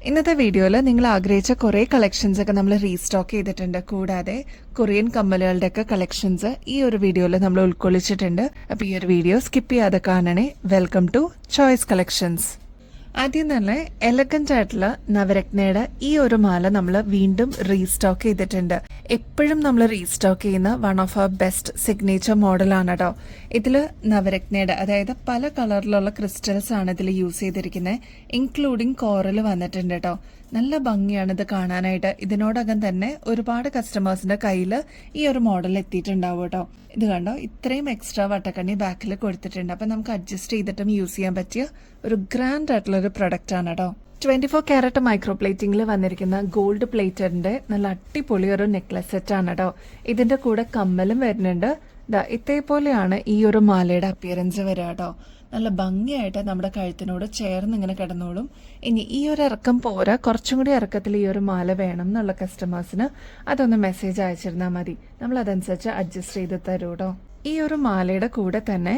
ഇന്നത്തെ വീഡിയോയിൽ നിങ്ങൾ ആഗ്രഹിച്ച കുറേ കളക്ഷൻസ് ഒക്കെ നമ്മൾ റീസ്റ്റോക്ക് ചെയ്തിട്ടുണ്ട്. കൂടാതെ കൊറിയൻ കമ്മലുകളുടെ ഒക്കെ കളക്ഷൻസ് ഈ ഒരു വീഡിയോയിൽ നമ്മൾ ഉൾക്കൊള്ളിച്ചിട്ടുണ്ട്. അപ്പോൾ ഈ ഒരു വീഡിയോ സ്കിപ്പ് ചെയ്യാതെ കാണണേ. Welcome to Choice Collections. ആദ്യം തന്നെ എലഗന്റ് ആയിട്ടുള്ള നവരത്നയുടെ ഈ ഒരു മാല നമ്മൾ വീണ്ടും റീസ്റ്റോക്ക് ചെയ്തിട്ടുണ്ട്. എപ്പോഴും നമ്മൾ റീസ്റ്റോക്ക് ചെയ്യുന്ന one of our best signature മോഡലാണ് കേട്ടോ. ഇതിൽ നവരത്നയുടെ അതായത് പല കളറിലുള്ള ക്രിസ്റ്റൽസ് ആണ് ഇതിൽ യൂസ് ചെയ്തിരിക്കുന്നത്. ഇൻക്ലൂഡിങ് കോറൽ വന്നിട്ടുണ്ട് കേട്ടോ. നല്ല ഭംഗിയാണ് ഇത് കാണാനായിട്ട്. ഇതിനോടകം തന്നെ ഒരുപാട് കസ്റ്റമേഴ്സിന്റെ കയ്യിൽ ഈ ഒരു മോഡൽ എത്തിയിട്ടുണ്ടാവും കേട്ടോ. ഇത് കണ്ടോ, ഇത്രയും എക്സ്ട്രാ വട്ടക്കണ്ണി ബാക്കിൽ കൊടുത്തിട്ടുണ്ട്. അപ്പം നമുക്ക് അഡ്ജസ്റ്റ് ചെയ്തിട്ടും യൂസ് ചെയ്യാൻ പറ്റിയ ഒരു ഗ്രാൻഡ് ആയിട്ടുള്ള ഒരു പ്രൊഡക്റ്റ് ആണ് കേട്ടോ. 24 ക്യാരറ്റ് മൈക്രോ പ്ലേറ്റിംഗിൽ വന്നിരിക്കുന്ന ഗോൾഡ് പ്ലേറ്ററിന്റെ നല്ല അടിപൊളി ഒരു നെക്ലസ് സെറ്റ് ആണ് കേട്ടോ. ഇതിന്റെ കൂടെ കമ്മലും വരുന്നുണ്ട്. ഇതേപോലെയാണ് ഈ ഒരു മാലയുടെ അപ്പിയറൻസ് വരിക കേട്ടോ. നല്ല ഭംഗിയായിട്ട് നമ്മുടെ കഴുത്തിനോട് ചേർന്ന് ഇങ്ങനെ കിടന്നോളും. ഇനി ഈ ഒരു ഇറക്കം പോരാ, കുറച്ചും കൂടി ഇറക്കത്തിൽ ഈ ഒരു മാല വേണം എന്നുള്ള കസ്റ്റമേഴ്സിന് അതൊന്ന് മെസ്സേജ് അയച്ചിരുന്നാൽ മതി. നമ്മൾ അതനുസരിച്ച് അഡ്ജസ്റ്റ് ചെയ്ത് തരൂ കേട്ടോ. ഈ ഒരു മാലയുടെ കൂടെ തന്നെ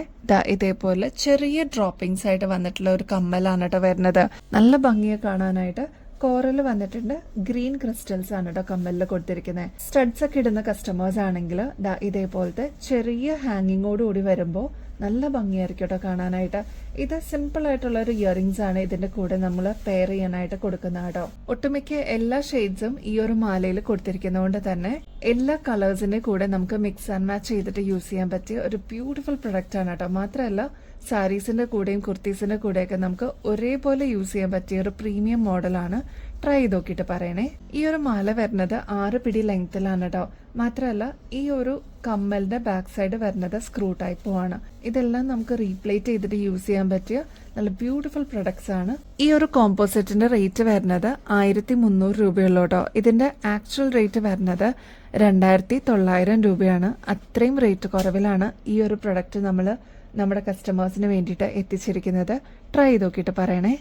ഇതേപോലെ ചെറിയ ഡ്രോപ്പിംഗ്സ് ആയിട്ട് വന്നിട്ടുള്ള ഒരു കമ്മലാണ് കേട്ടോ വരുന്നത്. നല്ല ഭംഗിയെ കാണാനായിട്ട് കോറൽ വന്നിട്ടുണ്ട്. ഗ്രീൻ ക്രിസ്റ്റൽസ് ആണ് കേട്ടോ കമ്മലിൽ കൊടുത്തിരിക്കുന്നത്. സ്റ്റഡ്സ് ഒക്കെ ഇടുന്ന കസ്റ്റമേഴ്സ് ആണെങ്കിൽ ഇതേപോലത്തെ ചെറിയ ഹാങ്ങിങ്ങോടുകൂടി വരുമ്പോൾ നല്ല ഭംഗിയായിരിക്കും കേട്ടോ കാണാനായിട്ട്. ഇത് സിമ്പിൾ ആയിട്ടുള്ള ഒരു ഇയറിംഗ്സ് ആണ് ഇതിന്റെ കൂടെ നമ്മൾ പെയർ ചെയ്യാനായിട്ട് കൊടുക്കുന്ന കേട്ടോ. ഒട്ടുമിക്ക എല്ലാ ഷെയ്ഡ്സും ഈ ഒരു മാലയിൽ കൊടുത്തിരിക്കുന്നതുകൊണ്ട് തന്നെ എല്ലാ കളേഴ്സിന്റെ കൂടെ നമുക്ക് മിക്സ് ആൻഡ് മാച്ച് ചെയ്തിട്ട് യൂസ് ചെയ്യാൻ പറ്റിയ ഒരു ബ്യൂട്ടിഫുൾ പ്രൊഡക്റ്റ് ആണ് കേട്ടോ. മാത്രമല്ല സാരീസിന്റെ കൂടെയും കുർത്തീസിന്റെ കൂടെയൊക്കെ നമുക്ക് ഒരേപോലെ യൂസ് ചെയ്യാൻ പറ്റിയ ഒരു പ്രീമിയം മോഡലാണ്. ട്രൈ ചെയ്ത് നോക്കിയിട്ട് പറയണേ. ഈ ഒരു മാല വരുന്നത് 6 പിടി ലെങ്ത്തിലാണ് കേട്ടോ. മാത്രമല്ല ഈ ഒരു കമ്മലിന്റെ ബാക്ക് സൈഡ് വരുന്നത് സ്ക്രൂ ടൈപ്പും ആണ്. ഇതെല്ലാം നമുക്ക് റീപ്ലേറ്റ് ചെയ്തിട്ട് യൂസ് ചെയ്യാൻ പറ്റിയ നല്ല ബ്യൂട്ടിഫുൾ പ്രൊഡക്ട്സ് ആണ്. ഈ ഒരു കോമ്പോസിറ്റിന്റെ റേറ്റ് വരുന്നത് 1300 രൂപയുള്ളൂ കേട്ടോ. ഇതിന്റെ ആക്ച്വൽ റേറ്റ് വരുന്നത് 2900 രൂപയാണ്. അത്രയും റേറ്റ് കുറവിലാണ് ഈ ഒരു പ്രൊഡക്റ്റ് നമ്മൾ നമ്മുടെ കസ്റ്റമേഴ്സിന് വേണ്ടിയിട്ട് എത്തിച്ചിരിക്കുന്നത്. ട്രൈ ചെയ്ത് നോക്കിയിട്ട് പറയണേ.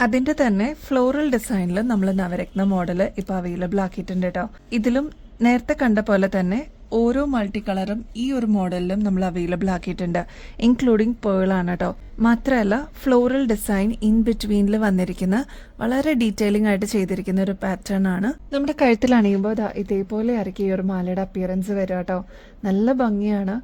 അതിന്റെ തന്നെ ഫ്ലോറൽ ഡിസൈനിൽ നമ്മൾ നവരത്ന മോഡൽ ഇപ്പൊ അവൈലബിൾ ആക്കിയിട്ടുണ്ട് കേട്ടോ. ഇതിലും നേരത്തെ കണ്ട പോലെ തന്നെ ഓരോ മൾട്ടി കളറും ഈ ഒരു മോഡലിലും നമ്മൾ അവൈലബിൾ ആക്കിയിട്ടുണ്ട്. ഇൻക്ലൂഡിങ് പേൾ ആണ് കേട്ടോ. മാത്രമല്ല ഫ്ലോറൽ ഡിസൈൻ ഇൻ ബിറ്റ്വീനിൽ വന്നിരിക്കുന്ന വളരെ ഡീറ്റെയിലിംഗ് ആയിട്ട് ചെയ്തിരിക്കുന്ന ഒരു പാറ്റേൺ ആണ്. നമ്മുടെ കഴുത്തിൽ അണിയുമ്പോൾ ഇതേപോലെ ആയിരിക്കും ഈ ഒരു മാലയുടെ അപ്പിയറൻസ് വരിക കേട്ടോ. നല്ല ഭംഗിയാണ്.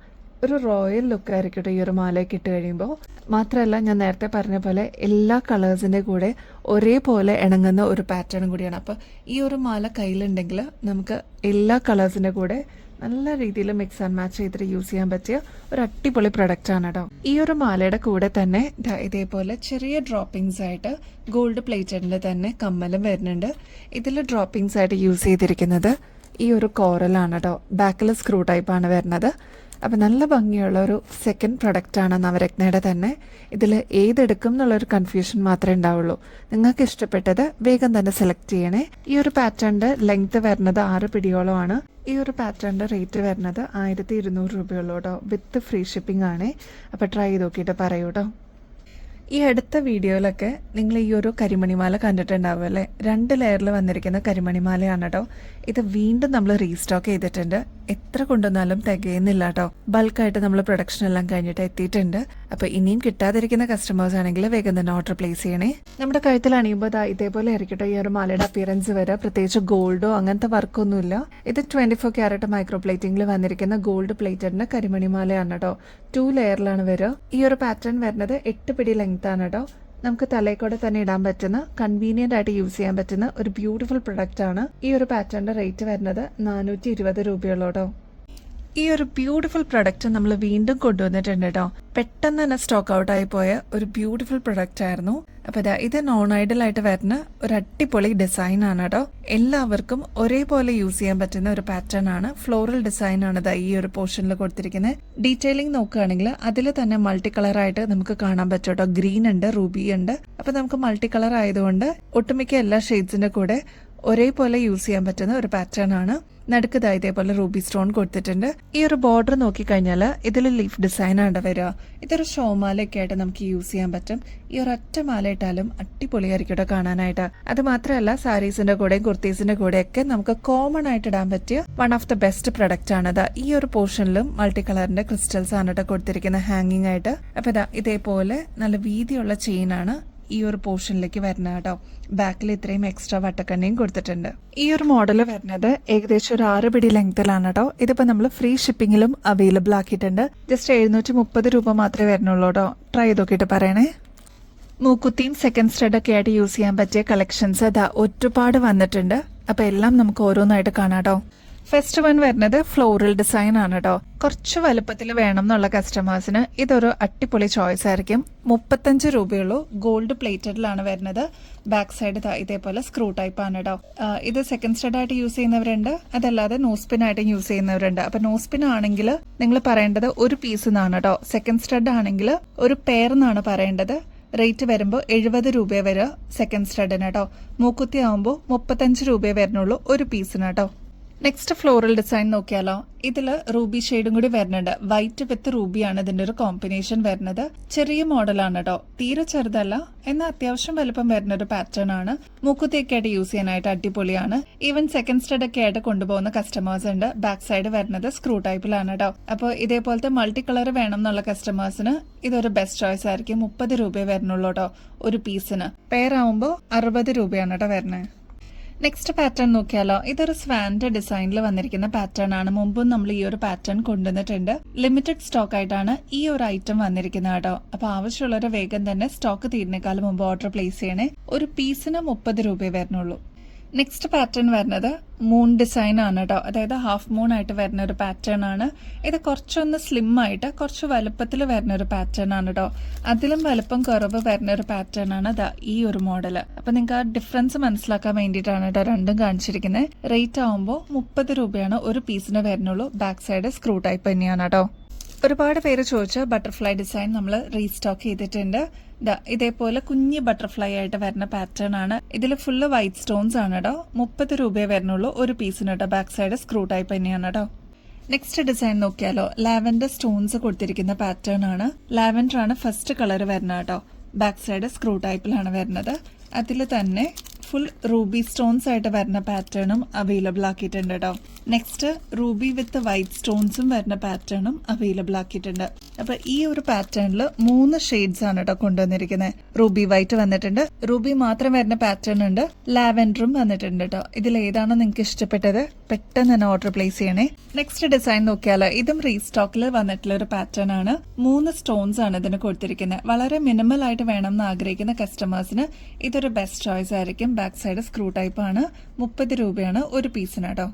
ഒരു റോയൽ ലുക്ക് ആയിരിക്കട്ടെ ഈ ഒരു മാലയൊക്കെ ഇട്ട് കഴിയുമ്പോൾ. മാത്രമല്ല ഞാൻ നേരത്തെ പറഞ്ഞ പോലെ എല്ലാ കളേഴ്സിന്റെ കൂടെ ഒരേപോലെ ഇണങ്ങുന്ന ഒരു പാറ്റേൺ കൂടിയാണ്. അപ്പോൾ ഈ ഒരു മാല കയ്യിലുണ്ടെങ്കിൽ നമുക്ക് എല്ലാ കളേഴ്സിന്റെ കൂടെ നല്ല രീതിയിൽ മിക്സ് ആൻഡ് മാച്ച് ചെയ്തിട്ട് യൂസ് ചെയ്യാൻ പറ്റിയ ഒരു അടിപൊളി പ്രൊഡക്റ്റ് ആണ് കേട്ടോ. ഈ ഒരു മാലയുടെ കൂടെ തന്നെ ഇതേപോലെ ചെറിയ ഡ്രോപ്പിംഗ്സ് ആയിട്ട് ഗോൾഡ് പ്ലേറ്റഡിന്റെ തന്നെ കമ്മലും വരുന്നുണ്ട്. ഇതിൽ ഡ്രോപ്പിംഗ്സ് ആയിട്ട് യൂസ് ചെയ്തിരിക്കുന്നത് ഈ ഒരു കോറലാണ് കേട്ടോ. ബാക്കിൽ സ്ക്രൂ ടൈപ്പാണ് വരുന്നത്. അപ്പം നല്ല ഭംഗിയുള്ള ഒരു സെക്കൻഡ് പ്രൊഡക്റ്റ് ആണ് നവരത്നയുടെ തന്നെ. ഇതിൽ ഏതെടുക്കും എന്നുള്ളൊരു കൺഫ്യൂഷൻ മാത്രമേ ഉണ്ടാവുള്ളൂ. നിങ്ങൾക്ക് ഇഷ്ടപ്പെട്ടത് വേഗം തന്നെ സെലക്ട് ചെയ്യണേ. ഈ ഒരു പാറ്റേണിന്റെ ലെങ്ത് വരുന്നത് 6 പിടിയോളമാണ്. ഈ ഒരു പാറ്റേണിന്റെ റേറ്റ് വരുന്നത് 1200 രൂപയുള്ളൂ കേട്ടോ. വിത്ത് ഫ്രീ ഷിപ്പിംഗ് ആണ്. അപ്പം ട്രൈ ചെയ്ത് നോക്കിയിട്ട് പറയൂ കേട്ടോ. ഈ അടുത്ത വീഡിയോയിലൊക്കെ നിങ്ങൾ ഈ ഒരു കരിമണിമാല കണ്ടിട്ടുണ്ടാവും അല്ലേ. 2 ലെയറിൽ വന്നിരിക്കുന്ന കരിമണിമാലയാണ് കേട്ടോ. ഇത് വീണ്ടും നമ്മൾ റീസ്റ്റോക്ക് ചെയ്തിട്ടുണ്ട്. എത്ര കൊണ്ടുവന്നാലും തികയുന്നില്ല കേട്ടോ. ബൾക്കായിട്ട് നമ്മൾ പ്രൊഡക്ഷൻ എല്ലാം കഴിഞ്ഞിട്ട് എത്തിയിട്ടുണ്ട്. അപ്പോൾ ഇനിയും കിട്ടാതിരിക്കുന്ന കസ്റ്റമേഴ്സ് ആണെങ്കിൽ വേഗം തന്നെ ഓർഡർ പ്ലേസ് ചെയ്യണേ. നമ്മുടെ കഴുത്തിൽ അണിയുമ്പോൾ ഇതേപോലെ ആയിരിക്കട്ടെ ഈ ഒരു മാലയുടെ അപ്പിയറൻസ് വരെ. പ്രത്യേകിച്ച് ഗോൾഡോ അങ്ങനത്തെ വർക്കൊന്നുമില്ല. ഇത് 24 ക്യാരറ്റ് മൈക്രോ പ്ലേറ്റിംഗിൽ വന്നിരിക്കുന്ന ഗോൾഡ് പ്ലേറ്റഡിന്റെ കരിമണിമാലയാണ് കേട്ടോ. 2 ലെയറിലാണ് വരിക. ഈ ഒരു പാറ്റേൺ വരുന്നത് 8 പിടി ലെങ്ത് ആണ് കേട്ടോ. നമുക്ക് തലയിൽക്കൂടെ തന്നെ ഇടാൻ പറ്റുന്ന കൺവീനിയന്റ് ആയിട്ട് യൂസ് ചെയ്യാൻ പറ്റുന്ന ഒരു ബ്യൂട്ടിഫുൾ പ്രൊഡക്റ്റ് ആണ്. ഈ ഒരു പാറ്റേണിന്റെ റേറ്റ് വരുന്നത് 420 രൂപയുള്ളൂ കേട്ടോ. ഈ ഒരു ബ്യൂട്ടിഫുൾ പ്രൊഡക്റ്റ് നമ്മൾ വീണ്ടും കൊണ്ടുവന്നിട്ടുണ്ട് കേട്ടോ. പെട്ടെന്ന് തന്നെ സ്റ്റോക്ക് ഔട്ട് ആയി പോയ ഒരു ബ്യൂട്ടിഫുൾ പ്രൊഡക്റ്റ് ആയിരുന്നു. അപ്പൊ ഇത് നോൺ ഐഡൽ ആയിട്ട് വരുന്ന ഒരു അടിപൊളി ഡിസൈൻ ആണ് കേട്ടോ. എല്ലാവർക്കും ഒരേപോലെ യൂസ് ചെയ്യാൻ പറ്റുന്ന ഒരു പാറ്റേൺ ആണ്. ഫ്ലോറൽ ഡിസൈൻ ആണ് ഈ ഒരു പോർഷനിൽ കൊടുത്തിരിക്കുന്നത്. ഡീറ്റെയിലിംഗ് നോക്കുകയാണെങ്കിൽ അതിൽ തന്നെ മൾട്ടി കളർ ആയിട്ട് നമുക്ക് കാണാൻ പറ്റും കേട്ടോ. ഗ്രീൻ ഉണ്ട്, റൂബി ഉണ്ട്. അപ്പൊ നമുക്ക് മൾട്ടി കളർ ആയതുകൊണ്ട് ഒട്ടുമിക്ക എല്ലാ ഷെയ്ഡ്സിന്റെ കൂടെ ഒരേപോലെ യൂസ് ചെയ്യാൻ പറ്റുന്ന ഒരു പാറ്റേൺ ആണ്. നടുക്ക് ഇതേപോലെ റൂബി സ്റ്റോൺ കൊടുത്തിട്ടുണ്ട്. ഈ ഒരു ബോർഡർ നോക്കിക്കഴിഞ്ഞാൽ ഇതിൽ ലീഫ് ഡിസൈൻ ആണ് വരിക. ഇതൊരു ഷോമാലയൊക്കെ ആയിട്ട് നമുക്ക് യൂസ് ചെയ്യാൻ പറ്റും. ഈ ഒരു ഒറ്റ മാല ഇട്ടാലും അടിപൊളിയായിരിക്കും കാണാനായിട്ട്. അത് മാത്രമല്ല സാരീസിന്റെ കൂടെയും കുർത്തീസിന്റെ കൂടെയൊക്കെ നമുക്ക് കോമൺ ആയിട്ട് ഇടാൻ പറ്റിയ one of the best product ആണത്. ഈ ഒരു പോർഷനിലും മൾട്ടി കളറിന്റെ ക്രിസ്റ്റൽസ് ആണ് കൊടുത്തിരിക്കുന്ന ഹാങ്ങിങ് ആയിട്ട്. അപ്പൊ ഇതേപോലെ നല്ല വീതിയുള്ള ചെയിൻ ആണ് ഈ ഒരു പോർഷനിലേക്ക് വരുന്നത് കേട്ടോ. ബാക്കിൽ ഇത്രയും എക്സ്ട്രാ വട്ടക്കണ്ണിയും കൊടുത്തിട്ടുണ്ട്. ഈ ഒരു മോഡൽ വരുന്നത് ഏകദേശം ഒരു 6 പിടി ലെങ്ത്തിലാണ് കേട്ടോ. ഇതിപ്പോൾ നമ്മൾ ഫ്രീ ഷിപ്പിങ്ങിലും അവൈലബിൾ ആക്കിയിട്ടുണ്ട്. ജസ്റ്റ് 730 രൂപ മാത്രമേ വരുന്നുള്ളൂ കേട്ടോ. ട്രൈ ചെയ്ത് നോക്കിയിട്ട് പറയണേ. മൂക്കുത്തിയും സെക്കൻഡ് സ്റ്റഡ് ഒക്കെ ആയിട്ട് യൂസ് ചെയ്യാൻ പറ്റിയ കളക്ഷൻസ് അതാ ഒരുപാട് വന്നിട്ടുണ്ട്. അപ്പോൾ എല്ലാം നമുക്ക് ഓരോന്നായിട്ട് കാണാം കേട്ടോ. ഫസ്റ്റ് വൺ വരുന്നത് ഫ്ലോറൽ ഡിസൈൻ ആണ് കേട്ടോ. കുറച്ച് വലുപ്പത്തിൽ വേണം എന്നുള്ള കസ്റ്റമേഴ്സിന് ഇതൊരു അടിപൊളി ചോയ്സ് ആയിരിക്കും. 35 രൂപയുള്ളൂ. ഗോൾഡ് പ്ലേറ്റഡിലാണ് വരുന്നത്. ബാക്ക് സൈഡ് ഇതേപോലെ സ്ക്രൂ ടൈപ്പ് ആണ് കേട്ടോ. ഇത് സെക്കൻഡ് സ്റ്റഡ് ആയിട്ട് യൂസ് ചെയ്യുന്നവരുണ്ട്, അതല്ലാതെ നോസ്പിൻ ആയിട്ട് യൂസ് ചെയ്യുന്നവരുണ്ട്. അപ്പൊ നോസ്പിൻ ആണെങ്കിൽ നിങ്ങൾ പറയേണ്ടത് ഒരു പീസ് എന്നാണ് കേട്ടോ. സെക്കൻഡ് സ്റ്റഡ് ആണെങ്കിൽ ഒരു പെയർ എന്നാണ് പറയേണ്ടത്. റേറ്റ് വരുമ്പോൾ 70 രൂപയെ വരെ സെക്കൻഡ് സ്റ്റഡിന് കേട്ടോ. മൂക്കുത്തി ആവുമ്പോൾ 35 രൂപയെ വരുന്നുള്ളൂ ഒരു പീസിന് കേട്ടോ. നെക്സ്റ്റ് ഫ്ലോറൽ ഡിസൈൻ നോക്കിയാലോ. ഇതിൽ റൂബി ഷെയ്ഡും കൂടി വരുന്നുണ്ട്. വൈറ്റ് വിത്ത് റൂബിയാണ് ഇതിന്റെ ഒരു കോമ്പിനേഷൻ വരുന്നത്. ചെറിയ മോഡലാണ് കേട്ടോ, തീരെ ചെറുതല്ല, എന്നാൽ അത്യാവശ്യം വലുപ്പം വരുന്ന ഒരു പാറ്റേൺ ആണ്. മൂക്കുത്തിയൊക്കെ ആയിട്ട് യൂസ് ചെയ്യാനായിട്ട് അടിപൊളിയാണ്. ഈവൻ സെക്കൻഡ് സ്റ്റഡ് ഒക്കെ ആയിട്ട് കൊണ്ടുപോകുന്ന കസ്റ്റമേഴ്സ് ഉണ്ട്. ബാക്ക് സൈഡ് വരുന്നത് സ്ക്രൂ ടൈപ്പിലാണ് കേട്ടോ. അപ്പോൾ ഇതേപോലത്തെ മൾട്ടി കളർ വേണം എന്നുള്ള കസ്റ്റമേഴ്സിന് ഇതൊരു ബെസ്റ്റ് ചോയ്സ് ആയിരിക്കും. 30 രൂപയെ വരുന്നുള്ളൂ കേട്ടോ ഒരു പീസിന്. പെയർ ആവുമ്പോൾ 60 രൂപയാണ് കേട്ടോ വരുന്നത്. നെക്സ്റ്റ് പാറ്റേൺ നോക്കിയാലോ. ഇതൊരു സ്വാൻഡ് ഡിസൈനിൽ വന്നിരിക്കുന്ന പാറ്റേൺ ആണ്. മുമ്പും നമ്മൾ ഈ ഒരു പാറ്റേൺ കൊണ്ടുവന്നിട്ടുണ്ട്. ലിമിറ്റഡ് സ്റ്റോക്ക് ആയിട്ടാണ് ഈ ഒരു ഐറ്റം വന്നിരിക്കുന്നത് കേട്ടോ. അപ്പൊ ആവശ്യമുള്ളവരെ വേഗം തന്നെ സ്റ്റോക്ക് തീരുന്നേക്കാളും മുമ്പ് ഓർഡർ പ്ലേസ് ചെയ്യണേ. ഒരു പീസിന് 30 രൂപയെ വരുന്നുള്ളൂ. നെക്സ്റ്റ് പാറ്റേൺ വരുന്നത് മൂൺ ഡിസൈൻ ആണ് കേട്ടോ. അതായത് ഹാഫ് മൂൺ ആയിട്ട് വരുന്ന ഒരു പാറ്റേൺ ആണ്. ഇത് കുറച്ചൊന്ന് സ്ലിം ആയിട്ട് കുറച്ച് വലുപ്പത്തിൽ വരുന്ന ഒരു പാറ്റേൺ ആണ് കേട്ടോ. അതിലും വലുപ്പം കുറവ് വരുന്ന ഒരു പാറ്റേൺ ആണ് ഈ ഒരു മോഡൽ. അപ്പൊ നിങ്ങൾക്ക് ആ ഡിഫറൻസ് മനസ്സിലാക്കാൻ വേണ്ടിയിട്ടാണ് കേട്ടോ രണ്ടും കാണിച്ചിരിക്കുന്നത്. റേറ്റ് ആവുമ്പോൾ 30 രൂപയാണ് ഒരു പീസിന് വരുന്നുള്ളൂ. ബാക്ക് സൈഡ് സ്ക്രൂ ടൈപ്പ് തന്നെയാണ് കേട്ടോ. ഒരുപാട് പേര് ചോദിച്ച ബട്ടർഫ്ലൈ ഡിസൈൻ നമ്മൾ റീസ്റ്റോക്ക് ചെയ്തിട്ടുണ്ട്. ഇതേപോലെ കുഞ്ഞ് ബട്ടർഫ്ലൈ ആയിട്ട് വരുന്ന പാറ്റേൺ ആണ്. ഇതിൽ ഫുള്ള് വൈറ്റ് സ്റ്റോൺസ് ആണ് കേട്ടോ. 30 രൂപയെ വരുന്നുള്ളൂ ഒരു പീസിന് കേട്ടോ. ബാക്ക് സൈഡ് സ്ക്രൂ ടൈപ്പ് തന്നെയാണ് കേട്ടോ. നെക്സ്റ്റ് ഡിസൈൻ നോക്കിയാലോ. ലാവൻഡർ സ്റ്റോൺസ് കൊടുത്തിരിക്കുന്ന പാറ്റേൺ ആണ്. ലാവൻഡർ ആണ് ഫസ്റ്റ് കളർ വരുന്നത് കേട്ടോ. ബാക്ക് സൈഡ് സ്ക്രൂ ടൈപ്പിലാണ് വരുന്നത്. അതിൽ തന്നെ ഫുൾ റൂബി സ്റ്റോൺസ് ആയിട്ട് വരുന്ന പാറ്റേണും അവൈലബിൾ ആക്കിയിട്ടുണ്ട് കേട്ടോ. നെക്സ്റ്റ് റൂബി വിത്ത് വൈറ്റ് സ്റ്റോൺസും വരുന്ന പാറ്റേണും അവൈലബിൾ ആക്കിയിട്ടുണ്ട്. അപ്പൊ ഈ ഒരു പാറ്റേണിൽ 3 ഷെയ്ഡ്സ് ആണ് കേട്ടോ കൊണ്ടുവന്നിരിക്കുന്നത്. റൂബി വൈറ്റ് വന്നിട്ടുണ്ട്, റൂബി മാത്രം വരുന്ന പാറ്റേൺ ഉണ്ട്, ലാവൻഡറും വന്നിട്ടുണ്ട് കേട്ടോ. ഇതിൽ ഏതാണോ നിങ്ങൾക്ക് ഇഷ്ടപ്പെട്ടത് പെട്ടെന്ന് തന്നെ ഓർഡർ പ്ലേസ് ചെയ്യണേ. നെക്സ്റ്റ് ഡിസൈൻ നോക്കിയാലോ. ഇതും റീസ്റ്റോക്കിൽ വന്നിട്ടുള്ള ഒരു പാറ്റേൺ ആണ്. 3 സ്റ്റോൺസ് ആണ് ഇതിന് കൊടുത്തിരിക്കുന്നത്. വളരെ മിനിമൽ ആയിട്ട് വേണം എന്ന് ആഗ്രഹിക്കുന്ന കസ്റ്റമേഴ്സിന് ഇതൊരു ബെസ്റ്റ് ചോയ്സ് ആയിരിക്കും. ബാക്ക് സൈഡ് സ്ക്രൂ ടൈപ്പ് ആണ്. 30 രൂപയാണ് ഒരു പീസിന് കേട്ടോ.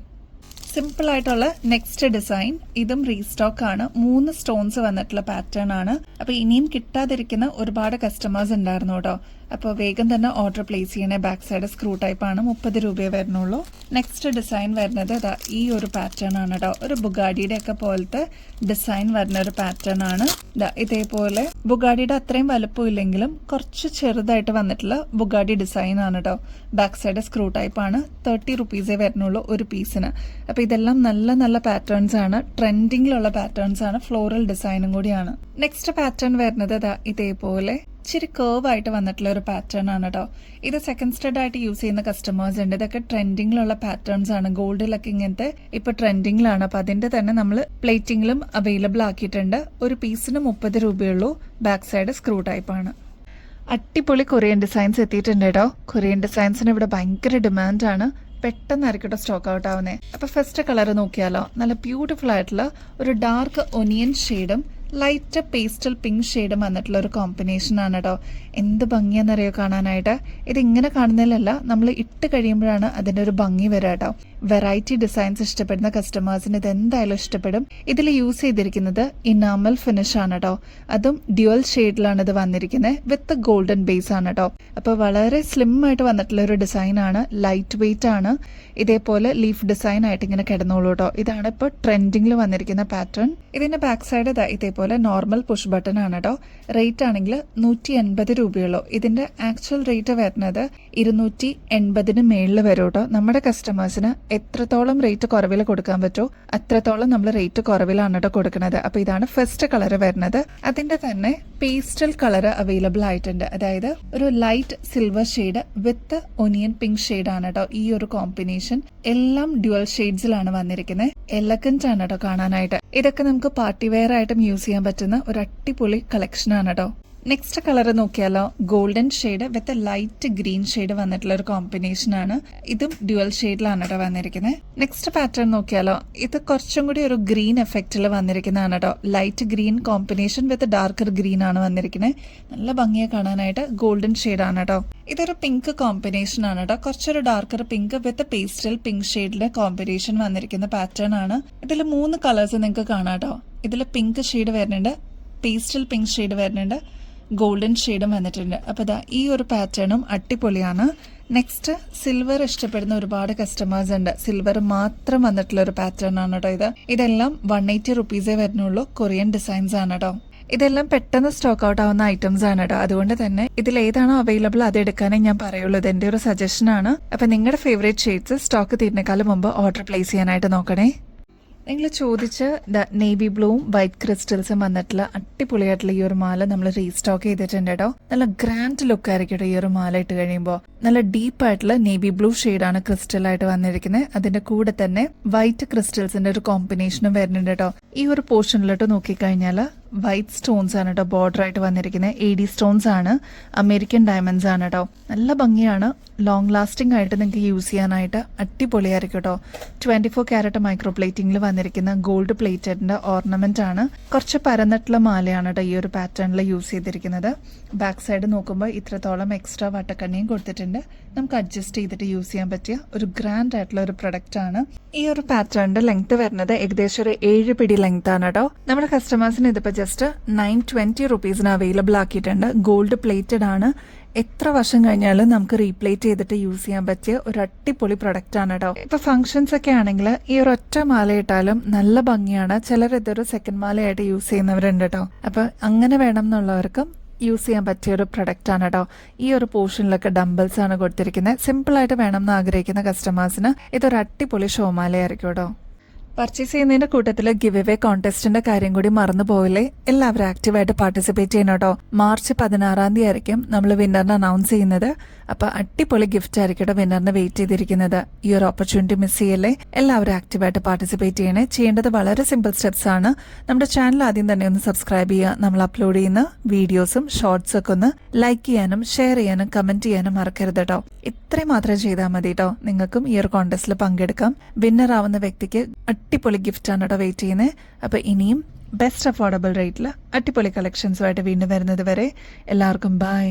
സിമ്പിൾ ആയിട്ടുള്ള നെക്സ്റ്റ് ഡിസൈൻ. ഇതും റീസ്റ്റോക്ക് ആണ്. 3 സ്റ്റോൺസ് വന്നിട്ടുള്ള പാറ്റേൺ ആണ്. അപ്പൊ ഇനിയും കിട്ടാതിരിക്കുന്ന ഒരുപാട് കസ്റ്റമേഴ്സ് ഉണ്ടായിരുന്നു കേട്ടോ. അപ്പോൾ വേഗം തന്നെ ഓർഡർ പ്ലേസ് ചെയ്യണേ. ബാക്ക് സൈഡ് സ്ക്രൂ ടൈപ്പ് ആണ്. 30 രൂപയെ വരുന്നുള്ളൂ. നെക്സ്റ്റ് ഡിസൈൻ വരുന്നത് ഈ ഒരു പാറ്റേൺ ആണ് കേട്ടോ. ഒരു ബുഗാഡിയുടെ ഒക്കെ പോലത്തെ ഡിസൈൻ വരുന്ന ഒരു പാറ്റേൺ ആണ്. ഇതേപോലെ ബുഗാഡിയുടെ അത്രയും വലുപ്പം ഇല്ലെങ്കിലും കുറച്ച് ചെറുതായിട്ട് വന്നിട്ടുള്ള ബുഗാഡി ഡിസൈൻ ആണ് കേട്ടോ. ബാക്ക് സൈഡ് സ്ക്രൂ ടൈപ്പ് ആണ്. 30 റുപ്പീസേ വരുന്നുള്ളൂ ഒരു പീസിന്. അപ്പൊ ഇതെല്ലാം നല്ല നല്ല പാറ്റേൺസ് ആണ്. ട്രെൻഡിങ്ങിലുള്ള പാറ്റേൺസ് ആണ്. ഫ്ലോറൽ ഡിസൈനും കൂടിയാണ്. നെക്സ്റ്റ് പാറ്റേൺ വരുന്നത് ഇതേപോലെ ഇച്ചിരി കേർവ് ആയിട്ട് വന്നിട്ടുള്ള ഒരു പാറ്റേൺ ആണ് കേട്ടോ. ഇത് സെക്കൻഡ് സ്റ്റഡ് ആയിട്ട് യൂസ് ചെയ്യുന്ന കസ്റ്റമേഴ്സ് ഉണ്ട്. ഇതൊക്കെ ട്രെൻഡിങ്ങിലുള്ള പാറ്റേൺസ് ആണ്. ഗോൾഡിലൊക്കെ ഇങ്ങനത്തെ ഇപ്പൊ ട്രെൻഡിങ്ങിലാണ്. അപ്പൊ അതിന്റെ തന്നെ നമ്മൾ പ്ലേറ്റിംഗിലും അവൈലബിൾ ആക്കിയിട്ടുണ്ട്. ഒരു പീസിന് 30 രൂപയുള്ളൂ. ബാക്ക് സൈഡ് സ്ക്രൂ ടൈപ്പ് ആണ്. അടിപൊളി കൊറിയൻ ഡിസൈൻസ് എത്തിയിട്ടുണ്ട് കേട്ടോ. കൊറിയൻ ഡിസൈൻസിന് ഇവിടെ ഭയങ്കര ഡിമാൻഡ് ആണ്. പെട്ടെന്നായിരിക്കട്ടോ സ്റ്റോക്ക് ഔട്ട് ആവുന്നേ. അപ്പൊ ഫസ്റ്റ് കളർ നോക്കിയാലോ. നല്ല ബ്യൂട്ടിഫുൾ ആയിട്ടുള്ള ഒരു ഡാർക്ക് ഒനിയൻ ഷെയ്ഡും ലൈറ്റ് പേസ്റ്റൽ പിങ്ക് ഷെയ്ഡും വന്നിട്ടുള്ള ഒരു കോമ്പിനേഷൻ ആണ് കേട്ടോ. എന്ത് ഭംഗിയാണെന്നറിയോ കാണാനായിട്ട്. ഇത് ഇങ്ങനെ കാണുന്നതിലല്ല, നമ്മൾ ഇട്ട് കഴിയുമ്പോഴാണ് അതിന്റെ ഒരു ഭംഗി വരിക കേട്ടോ. വെറൈറ്റി ഡിസൈൻസ് ഇഷ്ടപ്പെടുന്ന കസ്റ്റമേഴ്സിന് ഇത് എന്തായാലും ഇഷ്ടപ്പെടും. ഇതിൽ യൂസ് ചെയ്തിരിക്കുന്നത് ഇനാമൽ ഫിനിഷ് ആണ് കേട്ടോ. അതും ഡ്യുവൽ ഷെയ്ഡിലാണ് ഇത് വന്നിരിക്കുന്നത്. വിത്ത് ഗോൾഡൻ ബേസ് ആണ് കേട്ടോ. അപ്പോൾ വളരെ സ്ലിം ആയിട്ട് വന്നിട്ടുള്ള ഒരു ഡിസൈൻ ആണ്. ലൈറ്റ് വെയിറ്റ് ആണ്. ഇതേപോലെ ലീഫ് ഡിസൈൻ ആയിട്ട് ഇങ്ങനെ കിടന്നോളൂ കേട്ടോ. ഇതാണ് ഇപ്പോൾ ട്രെൻഡിങ്ങിൽ വന്നിരിക്കുന്ന പാറ്റേൺ. ഇതിന്റെ ബാക്ക് സൈഡ് ഇതേപോലെ നോർമൽ പുഷ് ബട്ടൺ ആണ് കേട്ടോ. റേറ്റ് ആണെങ്കിൽ 180 രൂപയുള്ളൂ. ഇതിന്റെ ആക്ച്വൽ റേറ്റ് വരുന്നത് 280 മേളിൽ വരും കേട്ടോ. നമ്മുടെ കസ്റ്റമേഴ്സിന് എത്രത്തോളം റേറ്റ് കുറവിൽ കൊടുക്കാൻ പറ്റുമോ അത്രത്തോളം നമ്മൾ റേറ്റ് കുറവിലാണ് കേട്ടോ കൊടുക്കുന്നത്. അപ്പൊ ഇതാണ് ഫസ്റ്റ് കളർ വരുന്നത്. അതിന്റെ തന്നെ പേസ്റ്റൽ കളർ അവൈലബിൾ ആയിട്ടുണ്ട്. അതായത് ഒരു ലൈറ്റ് സിൽവർ ഷെയ്ഡ് വിത്ത് ഒനിയൻ പിങ്ക് ഷെയ്ഡ് ആണ് കേട്ടോ. ഈ ഒരു കോമ്പിനേഷൻ എല്ലാം ഡ്യുവൽ ഷെയ്ഡ്സിലാണ് വന്നിരിക്കുന്നത്. എലഗന്റ് ആണ് കേട്ടോ കാണാനായിട്ട്. ഇതൊക്കെ നമുക്ക് പാർട്ടി വെയർ ആയിട്ടും യൂസ് ചെയ്യാൻ പറ്റുന്ന ഒരു അടിപൊളി കളക്ഷൻ ആണ് കേട്ടോ. നെക്സ്റ്റ് കളർ നോക്കിയാലോ, golden shade with light green shade വന്നിട്ടുള്ള ഒരു കോമ്പിനേഷൻ ആണ്. ഇതും ഡ്യുവൽ ഷെയ്ഡിലാണ് കേട്ടോ വന്നിരിക്കുന്നത്. നെക്സ്റ്റ് പാറ്റേൺ നോക്കിയാലോ, ഇത് കുറച്ചും കൂടി ഒരു ഗ്രീൻ എഫക്റ്റിൽ വന്നിരിക്കുന്നതാണ് കേട്ടോ. Light green combination with darker green ആണ് വന്നിരിക്കുന്നത്. നല്ല ഭംഗിയെ കാണാനായിട്ട് ഗോൾഡൻ ഷെയ്ഡ് ആണ് കേട്ടോ. ഇതൊരു പിങ്ക് കോമ്പിനേഷൻ ആണ് കേട്ടോ. കുറച്ചൊരു darker pink with pastel pink ഷെയ്ഡിലെ കോമ്പിനേഷൻ വന്നിരിക്കുന്ന പാറ്റേൺ ആണ്. ഇതിൽ 3 കളേഴ്സ് നിങ്ങൾക്ക് കാണാം കേട്ടോ. ഇതിൽ പിങ്ക് ഷെയ്ഡ് വരുന്നുണ്ട്, പേസ്റ്റൽ പിങ്ക് ഷെയ്ഡ് വരുന്നുണ്ട്, ഗോൾഡൻ ഷെയ്ഡും വന്നിട്ടുണ്ട്. അപ്പോൾ ഇതാ ഈ ഒരു പാറ്റേണും അടിപൊളിയാണ്. നെക്സ്റ്റ് സിൽവർ ഇഷ്ടപ്പെടുന്ന ഒരുപാട് കസ്റ്റമേഴ്സ് ഉണ്ട്. സിൽവർ മാത്രം വന്നിട്ടുള്ള ഒരു പാറ്റേൺ ആണ് കേട്ടോ ഇതെല്ലാം 180 റുപ്പീസേ വരുന്നുള്ളൂ. കൊറിയൻ ഡിസൈൻസ് ആണ് കേട്ടോ. ഇതെല്ലാം പെട്ടെന്ന് സ്റ്റോക്ക് ഔട്ട് ആവുന്ന ഐറ്റംസ് ആണ് കേട്ടോ. അതുകൊണ്ട് തന്നെ ഇതിൽ ഏതാണോ അവൈലബിൾ അത് എടുക്കാനേ ഞാൻ പറയുള്ളൂ. ഇത് എൻ്റെ ഒരു സജഷൻ ആണ്. അപ്പൊ നിങ്ങളുടെ ഫേവറേറ്റ് ഷെയ്ഡ്സ് സ്റ്റോക്ക് തീരുന്നേക്കാളും മുമ്പ് ഓർഡർ പ്ലേസ് ചെയ്യാനായിട്ട് നോക്കണേ. നിങ്ങൾ ചോദിച്ച് നേവി ബ്ലൂവും വൈറ്റ് ക്രിസ്റ്റൽസും വന്നിട്ടുള്ള അടിപൊളിയായിട്ടുള്ള ഈ ഒരു മാല നമ്മൾ റീസ്റ്റോക്ക് ചെയ്തിട്ടുണ്ട് കേട്ടോ. നല്ല ഗ്രാൻഡ് ലുക്ക് ആയിരിക്കും കേട്ടോ ഈ ഒരു മാല ഇട്ട് കഴിയുമ്പോൾ. നല്ല ഡീപ്പ് ആയിട്ടുള്ള നേവി ബ്ലൂ ഷെയ്ഡാണ് ക്രിസ്റ്റൽ ആയിട്ട് വന്നിരിക്കുന്നത്. അതിന്റെ കൂടെ തന്നെ വൈറ്റ് ക്രിസ്റ്റൽസിന്റെ ഒരു കോമ്പിനേഷനും വരുന്നുണ്ട് കേട്ടോ. ഈ ഒരു പോർഷനിലോട്ട് നോക്കിക്കഴിഞ്ഞാൽ വൈറ്റ് സ്റ്റോൺസ് ആണ് കേട്ടോ ബോർഡർ ആയിട്ട് വന്നിരിക്കുന്നത്. AD സ്റ്റോൺസ് ആണ്, അമേരിക്കൻ ഡയമണ്ട്സ് ആണ് കേട്ടോ. നല്ല ഭംഗിയാണ്. ലോങ് ലാസ്റ്റിംഗ് ആയിട്ട് നിങ്ങൾക്ക് യൂസ് ചെയ്യാനായിട്ട് അടിപൊളിയായിരിക്കും കേട്ടോ. 24 ക്യാരറ്റ് മൈക്രോ പ്ലേറ്റിംഗിൽ വന്നിരിക്കുന്ന ഗോൾഡ് പ്ലേറ്റഡിന്റെ ഓർണമെന്റ് ആണ്. കുറച്ച് പരന്നിട്ടുള്ള മാലയാണ് കേട്ടോ ഈ ഒരു പാറ്റേണിൽ യൂസ് ചെയ്തിരിക്കുന്നത്. ബാക്ക് സൈഡ് നോക്കുമ്പോൾ ഇത്രത്തോളം എക്സ്ട്രാ വട്ടക്കണ്ണിയും കൊടുത്തിട്ടുണ്ട്. നമുക്ക് അഡ്ജസ്റ്റ് ചെയ്തിട്ട് യൂസ് ചെയ്യാൻ പറ്റിയ ഒരു ഗ്രാൻഡ് ആയിട്ടുള്ള ഒരു പ്രൊഡക്റ്റ് ആണ്. ഈ ഒരു പാറ്റേണിന്റെ ലെങ്ത് വരുന്നത് ഏകദേശം ഒരു 7 പിടി ലെങ്ത് ആണ് കേട്ടോ. നമ്മുടെ കസ്റ്റമേഴ്സിന് ഇതിപ്പോ ജസ്റ്റ് 920 റുപ്പീസിന് അവൈലബിൾ ആക്കിയിട്ടുണ്ട്. ഗോൾഡ് പ്ലേറ്റഡ് ആണ്. എത്ര വർഷം കഴിഞ്ഞാലും നമുക്ക് റീപ്ലേറ്റ് ചെയ്തിട്ട് യൂസ് ചെയ്യാൻ പറ്റിയ ഒരു അടിപൊളി പ്രൊഡക്റ്റ് ആണ് കേട്ടോ. ഇപ്പൊ ഫംഗ്ഷൻസ് ഒക്കെ ആണെങ്കിൽ ഈ ഒരു ഒറ്റ മാല ഇട്ടാലും നല്ല ഭംഗിയാണ്. ചിലർ ഇതൊരു സെക്കൻഡ് മാലയായിട്ട് യൂസ് ചെയ്യുന്നവരുണ്ട് കേട്ടോ. അപ്പൊ അങ്ങനെ വേണം എന്നുള്ളവർക്കും യൂസ് ചെയ്യാൻ പറ്റിയ ഒരു പ്രൊഡക്റ്റ് ആണ് കേട്ടോ. ഈ ഒരു പോർഷനിലൊക്കെ ഡംബിൾസ് ആണ് കൊടുത്തിരിക്കുന്നത്. സിമ്പിൾ ആയിട്ട് വേണം എന്ന് ആഗ്രഹിക്കുന്ന കസ്റ്റമേഴ്സിന് ഇതൊരു അടിപൊളി ഷോമാലയായിരിക്കും കേട്ടോ. പർച്ചേസ് ചെയ്യുന്നതിന്റെ കൂട്ടത്തിൽ ഗിവ് അവേ കോൺടെസ്റ്റിന്റെ കാര്യം കൂടി മറന്നു പോയില്ലേ. എല്ലാവരും ആക്റ്റീവായിട്ട് പാർട്ടിസിപ്പേറ്റ് ചെയ്യണം കേട്ടോ. മാർച്ച് 16 തീയതി ആയിരിക്കും നമ്മൾ വിന്നറിനെ അനൗൺസ് ചെയ്യുന്നത്. അപ്പൊ അടിപൊളി ഗിഫ്റ്റ് ആയിരിക്കും കേട്ടോ വിന്നറിനെ വെയിറ്റ് ചെയ്തിരിക്കുന്നത്. ഈ ഒരു ഓപ്പർച്യൂണിറ്റി മിസ് ചെയ്യല്ലേ. എല്ലാവരും ആക്റ്റീവായിട്ട് പാർട്ടിസിപ്പേറ്റ് ചെയ്യണേ. ചെയ്യേണ്ടത് വളരെ സിമ്പിൾ സ്റ്റെപ്സ് ആണ്. നമ്മുടെ ചാനൽ ആദ്യം തന്നെ ഒന്ന് സബ്സ്ക്രൈബ് ചെയ്യുക. നമ്മൾ അപ്ലോഡ് ചെയ്യുന്ന വീഡിയോസും ഷോർട്സ് ഒക്കെ ഒന്ന് ലൈക്ക് ചെയ്യാനും ഷെയർ ചെയ്യാനും കമന്റ് ചെയ്യാനും മറക്കരുത് കേട്ടോ. ഇത്രയും മാത്രം ചെയ്താൽ മതി കേട്ടോ. നിങ്ങൾക്കും ഈ ഒരു കോൺടെസ്റ്റിൽ പങ്കെടുക്കാം. വിന്നർ ആവുന്ന വ്യക്തിക്ക് അടിപൊളി ഗിഫ്റ്റ് ആണ് കേട്ടോ വെയിറ്റ് ചെയ്യുന്നത്. അപ്പൊ ഇനിയും ബെസ്റ്റ് അഫോർഡബിൾ റേറ്റിൽ അടിപൊളി കളക്ഷൻസുമായിട്ട് വീണ്ടും വരുന്നത് വരെ എല്ലാവർക്കും ബൈ.